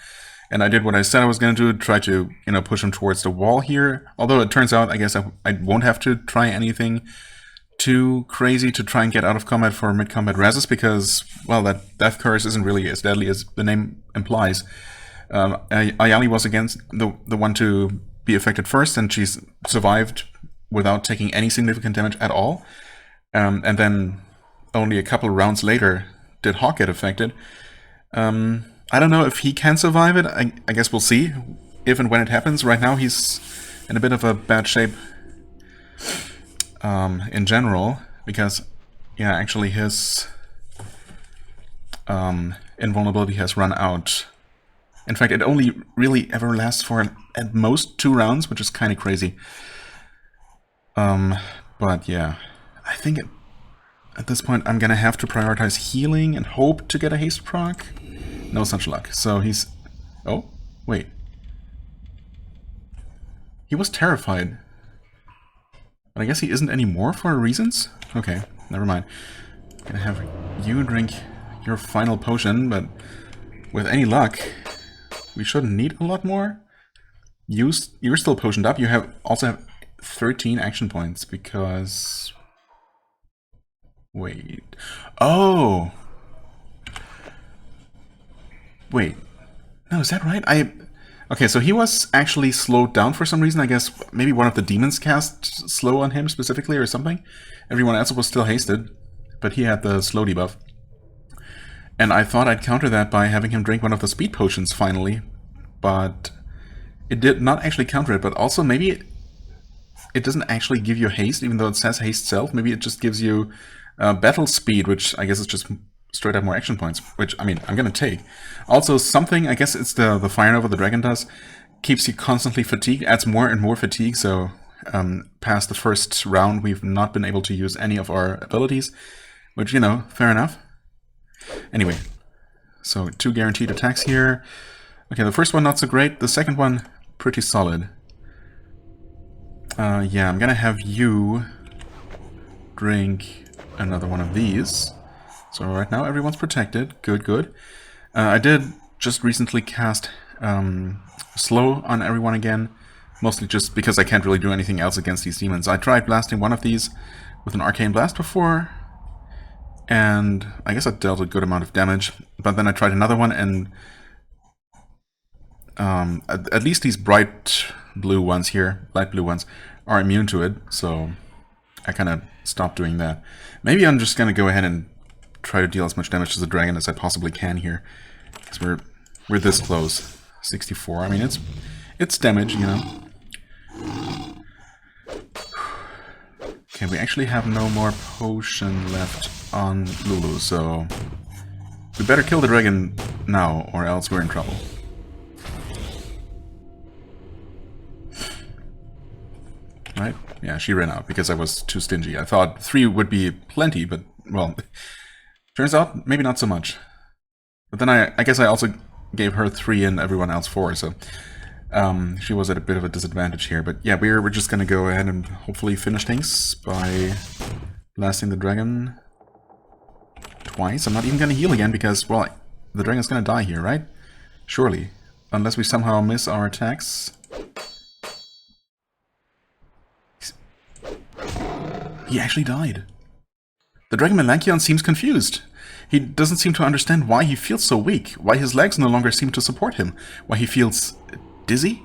And I did what I said I was gonna do, try to, you know, push him towards the wall here. Although it turns out, I guess I won't have to try anything too crazy to try and get out of combat for mid-combat reses, because, well, that Death Curse isn't really as deadly as the name implies. Ayali was against the one to be affected first, and she's survived without taking any significant damage at all. And then only a couple rounds later did Hawk get affected. I don't know if he can survive it. I guess we'll see if and when it happens. Right now he's in a bit of a bad shape in general, because, yeah, actually his invulnerability has run out. In fact, it only really ever lasts for at most 2 rounds, which is kind of crazy. But yeah, I think at this point I'm gonna have to prioritize healing and hope to get a haste proc. No such luck. So he's... Oh, wait. He was terrified. But I guess he isn't anymore for reasons? Okay, never mind. Gonna have you drink your final potion, but with any luck, we shouldn't need a lot more. You're still potioned up. You also have 13 action points because... Wait. Oh! Wait. No, is that right? Okay, so he was actually slowed down for some reason. I guess maybe one of the demons cast slow on him specifically or something. Everyone else was still hasted, but he had the slow debuff. And I thought I'd counter that by having him drink one of the speed potions finally, but it did not actually counter it. But also maybe it doesn't actually give you haste, even though it says haste self. Maybe it just gives you battle speed, which I guess is just straight up more action points, which, I mean, I'm gonna take. Also, something, I guess it's the Fire Nova the dragon does, keeps you constantly fatigued, adds more and more fatigue, so past the first round we've not been able to use any of our abilities, which, you know, fair enough. Anyway, so 2 guaranteed attacks here. Okay, the first one not so great, the second one pretty solid. Yeah, I'm gonna have you drink another one of these. So right now everyone's protected. Good, good. I did just recently cast slow on everyone again, mostly just because I can't really do anything else against these demons. I tried blasting one of these with an arcane blast before, and I guess I dealt a good amount of damage, but then I tried another one, and at least these bright blue ones here, light blue ones, are immune to it, so I kind of stopped doing that. Maybe I'm just going to go ahead and try to deal as much damage to the dragon as I possibly can here, because we're this close. 64, I mean, it's damage, you know. Okay, we actually have no more potion left on Lulu, so we better kill the dragon now, or else we're in trouble. Right? Yeah, she ran out because I was too stingy. I thought 3 would be plenty, but, well, turns out maybe not so much. But then I guess I also gave her 3 and everyone else 4, so she was at a bit of a disadvantage here. But yeah, we're just gonna go ahead and hopefully finish things by blasting the dragon twice. I'm not even gonna heal again because, well, the dragon's gonna die here, right? Surely. Unless we somehow miss our attacks. He actually died. The Dragon Melanchion seems confused. He doesn't seem to understand why he feels so weak, why his legs no longer seem to support him, why he feels dizzy?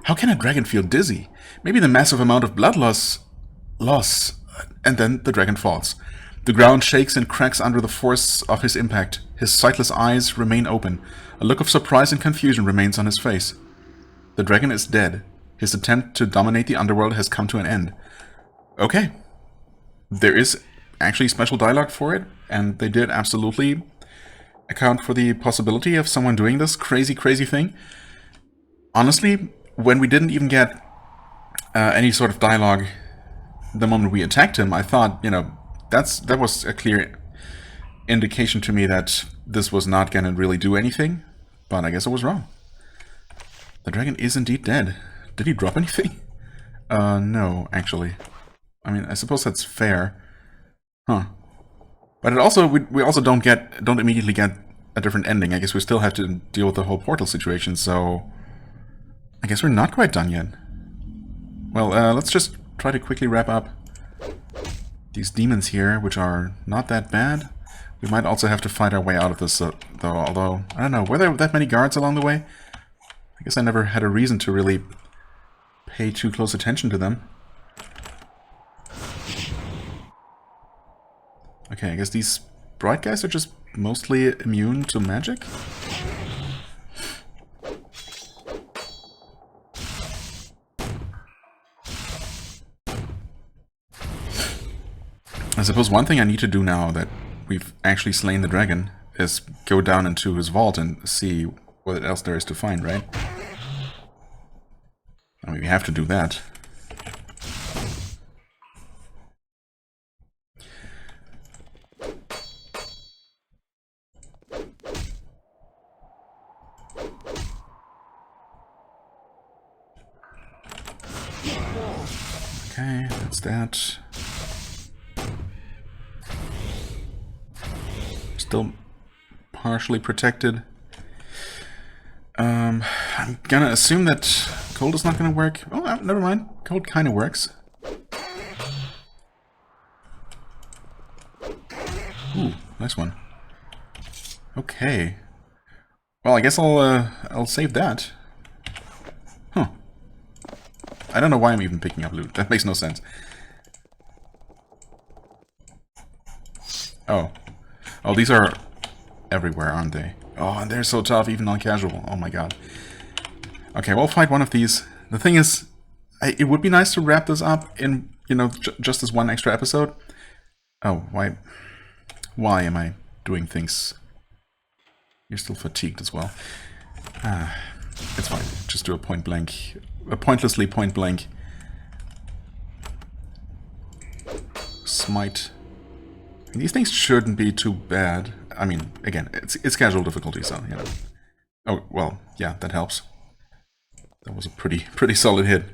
How can a dragon feel dizzy? Maybe the massive amount of blood loss, and then the dragon falls. The ground shakes and cracks under the force of his impact. His sightless eyes remain open. A look of surprise and confusion remains on his face. The dragon is dead. His attempt to dominate the underworld has come to an end. Okay. There is actually special dialogue for it, and they did absolutely account for the possibility of someone doing this crazy, crazy thing. Honestly, when we didn't even get any sort of dialogue the moment we attacked him, I thought, you know, that was a clear indication to me that this was not going to really do anything, but I guess I was wrong. The dragon is indeed dead. Did he drop anything? No, actually. I mean, I suppose that's fair. Huh. But it also, we also don't immediately get a different ending. I guess we still have to deal with the whole portal situation, so I guess we're not quite done yet. Well, let's just try to quickly wrap up these demons here, which are not that bad. We might also have to fight our way out of this, though, although, I don't know, were there that many guards along the way? I guess I never had a reason to really pay too close attention to them. Okay, I guess these bright guys are just mostly immune to magic? I suppose one thing I need to do now that we've actually slain the dragon is go down into his vault and see what else there is to find, right? I mean, we have to do that. Okay, that's that. Still partially protected. I'm gonna assume that cold is not gonna work. Oh, never mind. Cold kinda works. Ooh, nice one. Okay. Well, I guess I'll save that. Huh. I don't know why I'm even picking up loot. That makes no sense. Oh. Oh, these are everywhere, aren't they? Oh, and they're so tough, even on casual. Oh my god. Okay, we'll fight one of these. The thing is, it would be nice to wrap this up in, you know, just as one extra episode. Oh, why? Why am I doing things? You're still fatigued as well. It's fine. Just do a point blank, a pointlessly point blank smite. These things shouldn't be too bad. I mean, again, it's casual difficulty, so you know. Oh well, yeah, that helps. That was a pretty solid hit.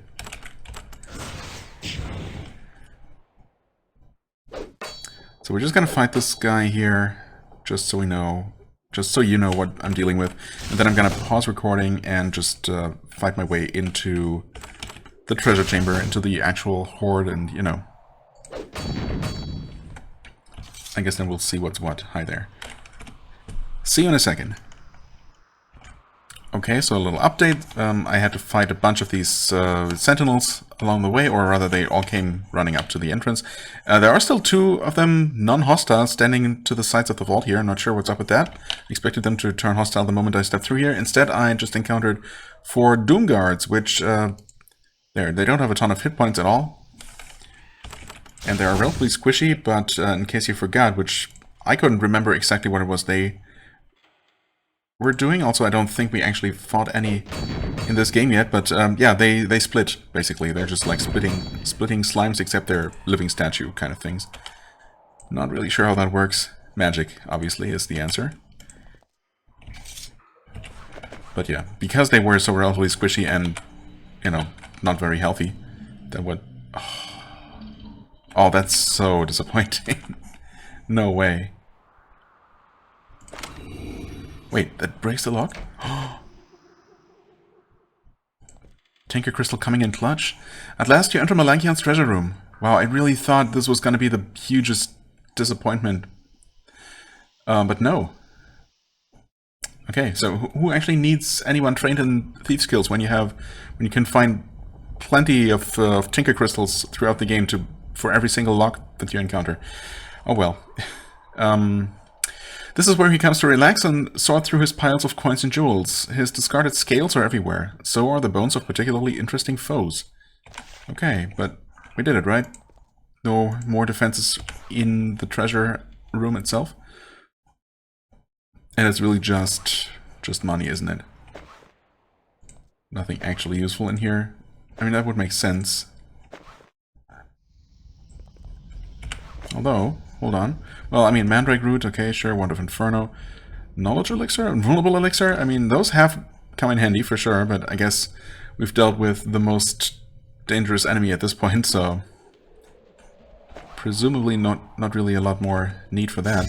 So we're just gonna fight this guy here, just so we know, just so you know what I'm dealing with, and then I'm gonna pause recording and just fight my way into the treasure chamber, into the actual hoard, and you know, I guess then we'll see what's what. Hi there. See you in a second. Okay, so a little update. I had to fight a bunch of these sentinels along the way, or rather they all came running up to the entrance. There are still 2 of them non-hostile standing to the sides of the vault here. I'm not sure what's up with that. Expected them to turn hostile the moment I step through here. Instead, I just encountered 4 Doom Guards, which, they don't have a ton of hit points at all. And they are relatively squishy, but in case you forgot, which I couldn't remember exactly what it was they were doing. Also, I don't think we actually fought any in this game yet, but yeah, they split, basically. They're just like splitting slimes, except they're living statue kind of things. Not really sure how that works. Magic, obviously, is the answer. But yeah, because they were so relatively squishy and, you know, not very healthy, that would... Oh, that's so disappointing. No way. Wait, that breaks the lock? Tinker Crystal coming in clutch. At last you enter Melanchion's treasure room. Wow, I really thought this was going to be the hugest disappointment. But no. Okay, so who actually needs anyone trained in thief skills when you can find plenty of Tinker Crystals throughout the game for every single lock that you encounter? Oh well. This is where he comes to relax and sort through his piles of coins and jewels. His discarded scales are everywhere. So are the bones of particularly interesting foes. Okay, but we did it, right? No more defenses in the treasure room itself. And it's really just money, isn't it? Nothing actually useful in here. I mean, that would make sense. Although... Hold on. Well, I mean, Mandrake Root, okay, sure, Wand of Inferno. Knowledge Elixir? Invulnerable Elixir? I mean, those have come in handy for sure, but I guess we've dealt with the most dangerous enemy at this point, so... Presumably not really a lot more need for that.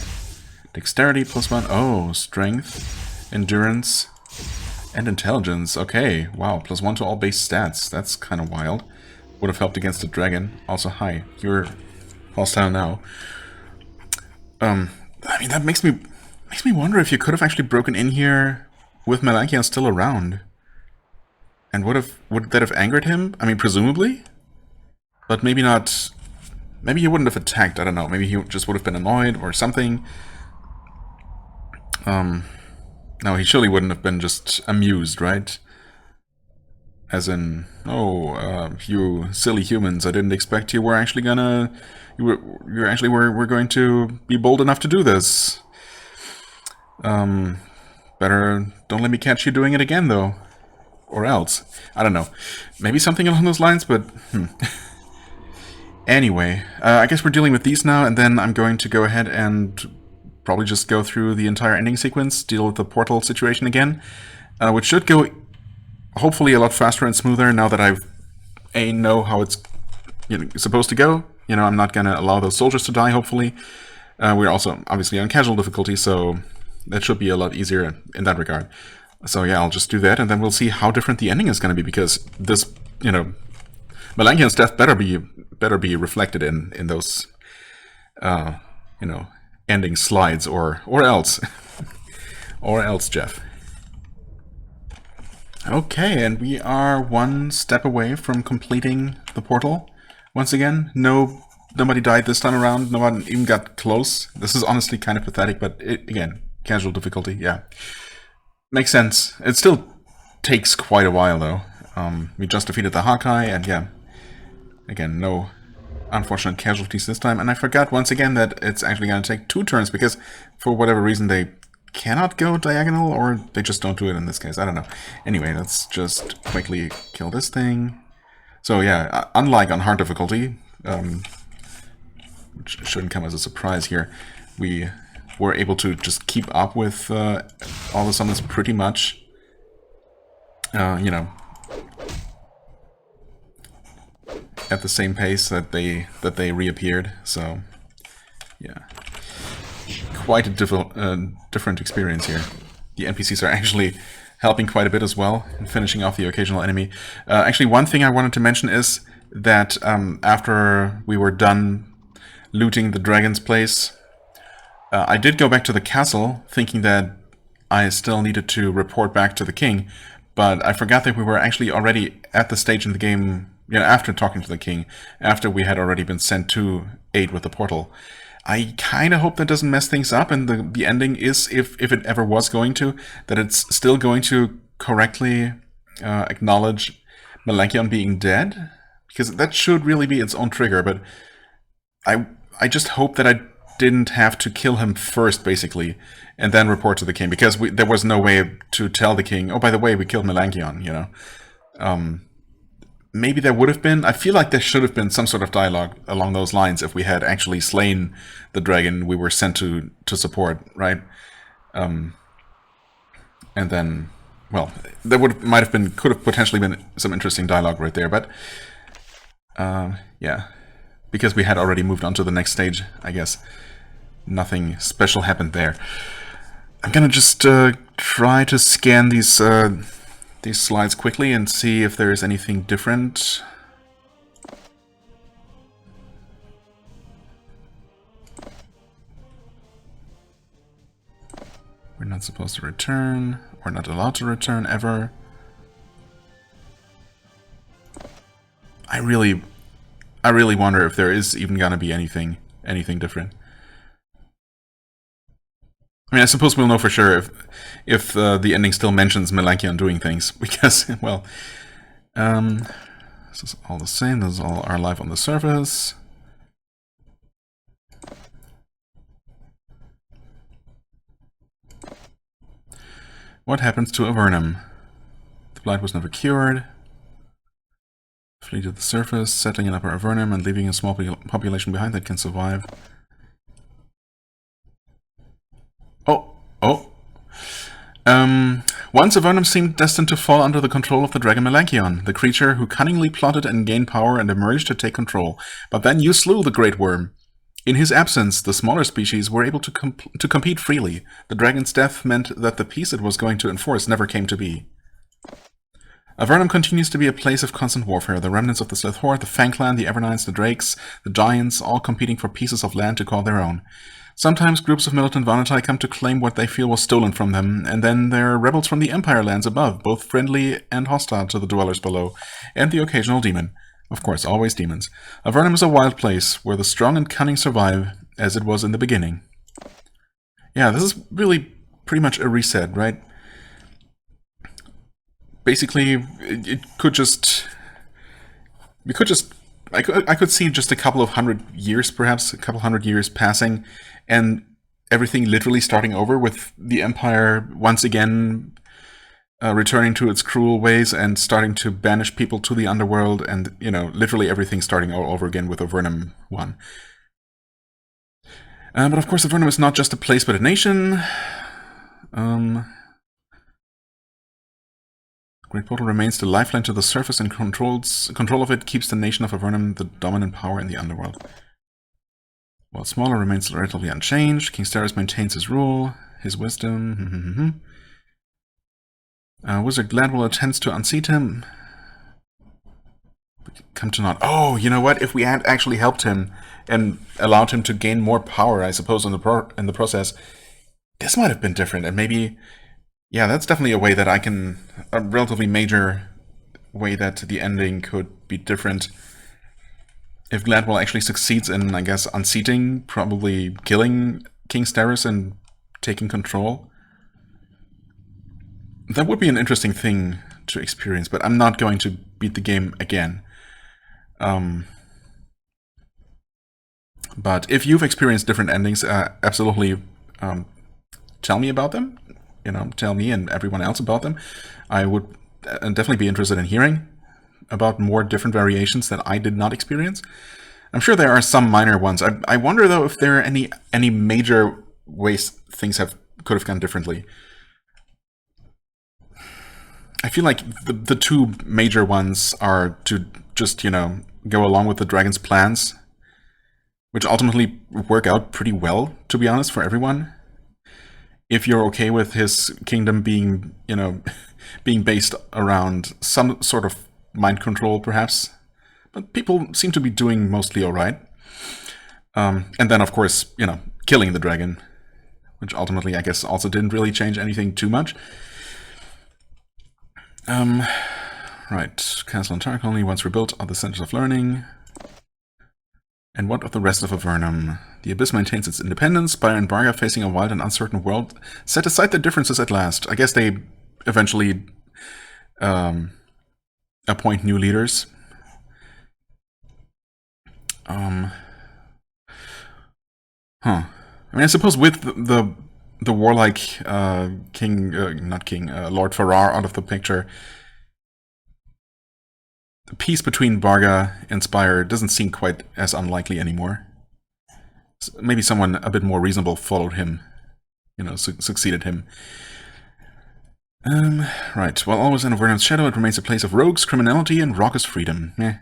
Dexterity +1. Oh, Strength, Endurance, and Intelligence. Okay, wow, +1 to all base stats. That's kind of wild. Would have helped against the dragon. Also, hi, you're hostile now. I mean, that makes me wonder if you could have actually broken in here with Melanchion still around. And would that have angered him? I mean, presumably? But maybe not... Maybe he wouldn't have attacked, I don't know. Maybe he just would have been annoyed or something. No, he surely wouldn't have been just amused, right? As in, oh, you silly humans, I didn't expect you were actually gonna... You actually were going to be bold enough to do this. Better don't let me catch you doing it again, though. Or else. I don't know. Maybe something along those lines, but... Anyway, I guess we're dealing with these now, and then I'm going to go ahead and probably just go through the entire ending sequence, deal with the portal situation again, which should go hopefully a lot faster and smoother now that I know how it's supposed to go. You know, I'm not going to allow those soldiers to die, hopefully. We're also obviously on casual difficulty, so that should be a lot easier in that regard. So yeah, I'll just do that, and then we'll see how different the ending is going to be, because this, Melanchion's death better be reflected in those, ending slides, or else. Or else, Jeff. Okay, and we are one step away from completing the portal. Once again, nobody died this time around. No one even got close. This is honestly kind of pathetic, but again, casual difficulty, yeah. Makes sense. It still takes quite a while, though. We just defeated the Hawkeye, and yeah. Again, no unfortunate casualties this time. And I forgot once again that it's actually going to take 2 turns, because for whatever reason they cannot go diagonal, or they just don't do it in this case. I don't know. Anyway, let's just quickly kill this thing. So yeah, unlike on hard difficulty, which shouldn't come as a surprise here, we were able to just keep up with all the summons pretty much. You know, at the same pace that they reappeared. So yeah, quite a different experience here. The NPCs are actually helping quite a bit as well in finishing off the occasional enemy. Actually, one thing I wanted to mention is that after we were done looting the dragon's place, I did go back to the castle thinking that I still needed to report back to the king, but I forgot that we were actually already at the stage in the game, you know, after talking to the king, after we had already been sent to aid with the portal. I kind of hope that doesn't mess things up, and the ending is, if it ever was going to, that it's still going to correctly acknowledge Melanchion being dead, because that should really be its own trigger, but I just hope that I didn't have to kill him first, basically, and then report to the king, because there was no way to tell the king, oh, by the way, we killed Melanchion, you know. Maybe there would have been. I feel like there should have been some sort of dialogue along those lines if we had actually slain the dragon we were sent to support, right? And then, well, there could have potentially been some interesting dialogue right there, but yeah, because we had already moved on to the next stage, I guess nothing special happened there. I'm gonna just try to scan these slides quickly and see if there is anything different. We're not supposed to return. We're not allowed to return ever. I really wonder if there is even gonna be anything different. I mean, I suppose we'll know for sure if the ending still mentions Melanchion doing things, because, well, this is all the same. This is all our life on the surface. What happens to Avernum? The blight was never cured. Flee to the surface, settling in Upper Avernum and leaving a small population behind that can survive. Once Avernum seemed destined to fall under the control of the dragon Melanchion, the creature who cunningly plotted and gained power and emerged to take control. But then you slew the great worm. In his absence, the smaller species were able to compete freely. The dragon's death meant that the peace it was going to enforce never came to be. Avernum continues to be a place of constant warfare. The remnants of the Slith Horde, the Fang Clan, the Evernites, the Drakes, the Giants, all competing for pieces of land to call their own. Sometimes groups of militant Vanatai come to claim what they feel was stolen from them, and then there are rebels from the Empire lands above, both friendly and hostile to the dwellers below, and the occasional demon. Of course, always demons. Avernum is a wild place, where the strong and cunning survive, as it was in the beginning. Yeah, this is really pretty much a reset, right? Basically, it could just... I could see just a couple of hundred years, perhaps, a couple hundred years passing, and everything literally starting over with the Empire once again returning to its cruel ways and starting to banish people to the underworld, and, you know, literally everything starting all over again with Avernum 1. But of course, Avernum is not just a place but a nation. Great Portal remains the lifeline to the surface, and control of it keeps the nation of Avernum the dominant power in the underworld. While smaller remains relatively unchanged, King Steris maintains his rule, his wisdom. Wizard Gladwell attempts to unseat him. Come to naught. Oh, you know what? If we had actually helped him and allowed him to gain more power, I suppose, in the process, this might have been different, and maybe... Yeah, that's definitely a way that a relatively major way that the ending could be different. If Gladwell actually succeeds in, I guess, unseating, probably killing King Steris and taking control, that would be an interesting thing to experience, but I'm not going to beat the game again. But if you've experienced different endings, absolutely tell me about them. Tell me and everyone else about them. I would definitely be interested in hearing about more different variations that I did not experience. I'm sure there are some minor ones. I wonder though if there are any major ways things could have gone differently. I feel like the two major ones are to just, go along with the dragon's plans, which ultimately work out pretty well, to be honest, for everyone. If you're okay with his kingdom being, being based around some sort of mind control, perhaps. But people seem to be doing mostly alright. And then, of course, killing the dragon, which ultimately, I guess, also didn't really change anything too much. Right. Castle and Tower Colony, once rebuilt, are the centers of learning. And what of the rest of Avernum? The Abyss maintains its independence. Spire and Barga, facing a wild and uncertain world, set aside their differences at last. I guess they eventually appoint new leaders. I mean, I suppose with the warlike Lord Farrar out of the picture, the peace between Barga and Spire doesn't seem quite as unlikely anymore. Maybe someone a bit more reasonable followed him, succeeded him. Right. While always in Avernum's shadow, it remains a place of rogues, criminality, and raucous freedom. The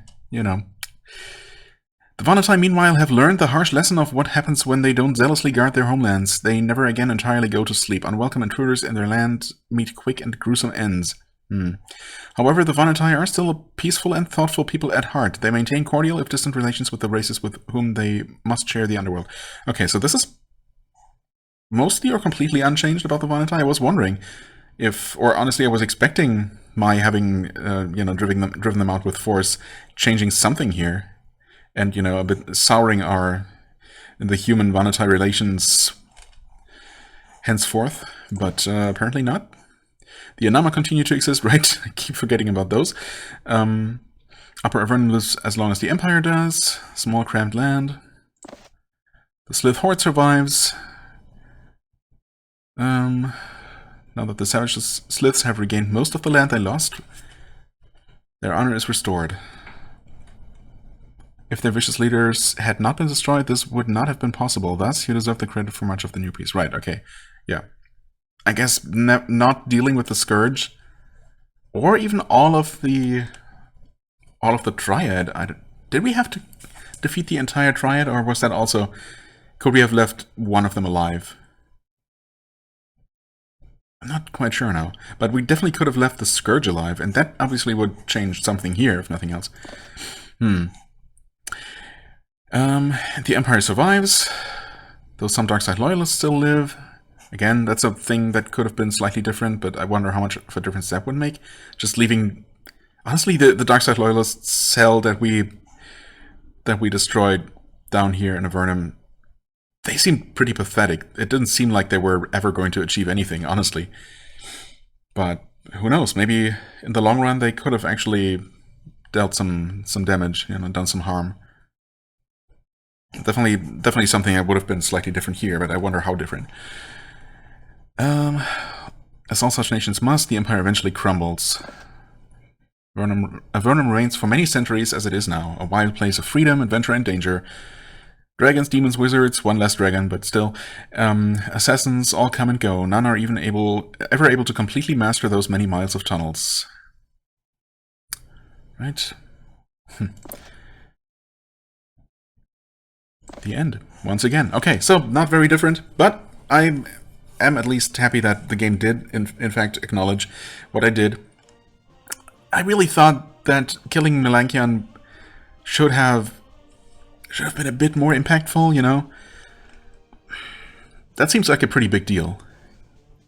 Vanatai, meanwhile, have learned the harsh lesson of what happens when they don't zealously guard their homelands. They never again entirely go to sleep. Unwelcome intruders in their land meet quick and gruesome ends. However, the Vanatai are still a peaceful and thoughtful people at heart. They maintain cordial, if distant, relations with the races with whom they must share the underworld. Okay, so this is mostly or completely unchanged about the Vanatai. I was wondering if, or honestly, I was expecting my having, driven them out with force, changing something here. And, a bit souring the human Vanatai relations henceforth, but apparently not. The Anama continue to exist, right? I keep forgetting about those. Upper Avernum lives as long as the Empire does. Small cramped land. The Slith Horde survives. Now that the savage Sliths have regained most of the land they lost, their honor is restored. If their vicious leaders had not been destroyed, this would not have been possible. Thus, you deserve the credit for much of the new peace. Right, okay. Yeah. I guess not dealing with the Scourge, or even all of the Triad. Did we have to defeat the entire Triad, or was that also... Could we have left one of them alive? I'm not quite sure now. But we definitely could have left the Scourge alive, and that obviously would change something here, if nothing else. The Empire survives, though some Darkside loyalists still live. Again, that's a thing that could have been slightly different, but I wonder how much of a difference that would make. Just leaving... Honestly, the Darkside loyalist cell that we destroyed down here in Avernum, they seemed pretty pathetic. It didn't seem like they were ever going to achieve anything, honestly. But who knows? Maybe in the long run they could have actually dealt some damage, done some harm. Definitely something that would have been slightly different here, but I wonder how different. As all such nations must, the Empire eventually crumbles. Avernum reigns for many centuries as it is now, a wild place of freedom, adventure, and danger. Dragons, demons, wizards, one less dragon, but still. Assassins all come and go. None are even ever able to completely master those many miles of tunnels. Right. The end. Once again. Okay, so not very different, but I am at least happy that the game did, in fact, acknowledge what I did. I really thought that killing Melanchion should have been a bit more impactful, That seems like a pretty big deal.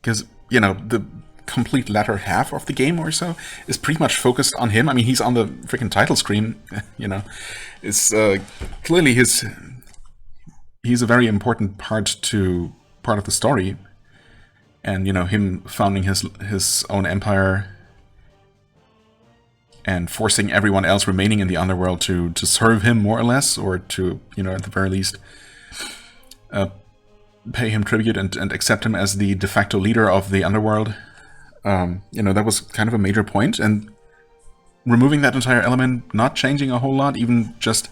Because, the complete latter half of the game or so is pretty much focused on him. I mean, he's on the freaking title screen, It's clearly he's a very important part of the story. And, him founding his own empire and forcing everyone else remaining in the underworld to serve him more or less, or to, at the very least, pay him tribute and accept him as the de facto leader of the underworld. You know, that was kind of a major point, and removing that entire element, not changing a whole lot, even just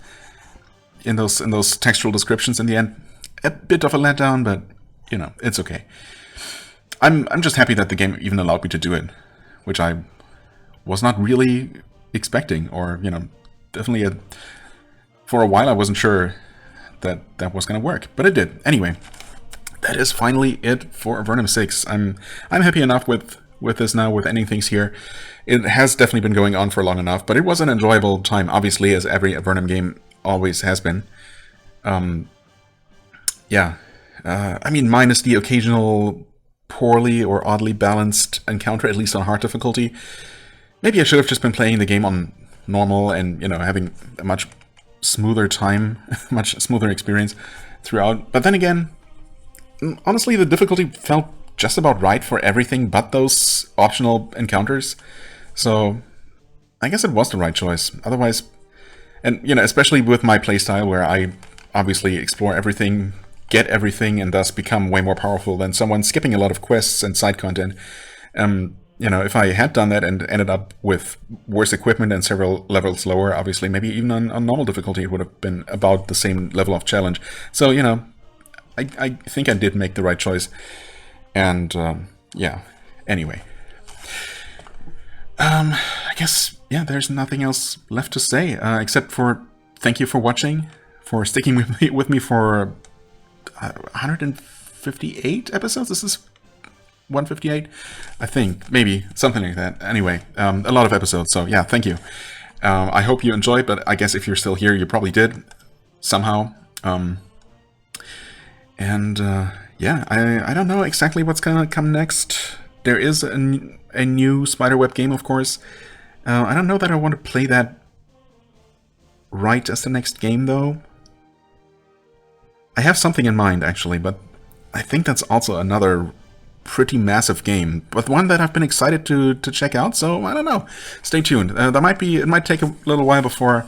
in those textual descriptions in the end, a bit of a letdown, but you know, it's okay. I'm just happy that the game even allowed me to do it, which I was not really expecting, or you know, definitely for a while I wasn't sure that that was going to work, but it did. Anyway, that is finally it for Avernum 6. I'm happy enough with this now, with ending things here. It has definitely been going on for long enough, but it was an enjoyable time, obviously, as every Avernum game always has been. Yeah, I mean, minus the occasional poorly or oddly balanced encounter, at least on hard difficulty. Maybe I should have just been playing the game on normal and, you know, having a much smoother time, much smoother experience throughout. But then again, honestly, the difficulty felt just about right for everything but those optional encounters. So I guess it was the right choice. Otherwise, and you know, especially with my playstyle where I obviously explore everything, get everything, and thus become way more powerful than someone skipping a lot of quests and side content. You know, if I had done that and ended up with worse equipment and several levels lower, obviously, maybe even on normal difficulty, it would have been about the same level of challenge. So, you know, I think I did make the right choice. And, yeah, anyway. I guess, yeah, there's nothing else left to say, except for thank you for watching, for sticking with me for 158 episodes? This is 158? I think, maybe, something like that. Anyway, a lot of episodes, so yeah, thank you. I hope you enjoyed, but I guess if you're still here, you probably did, somehow. Yeah, I don't know exactly what's gonna come next. There is a new Spiderweb game, of course. I don't know that I want to play that right as the next game, though. I have something in mind, actually, but I think that's also another pretty massive game, but one that I've been excited to check out, so I don't know. Stay tuned. It might take a little while before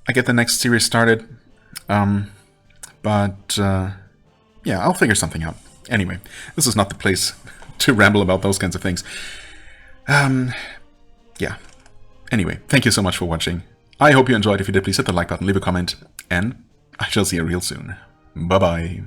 I get the next series started, but yeah, I'll figure something out. Anyway, this is not the place to ramble about those kinds of things. Yeah. Anyway, thank you so much for watching. I hope you enjoyed. If you did, please hit the like button, leave a comment, and I shall see you real soon. Bye-bye.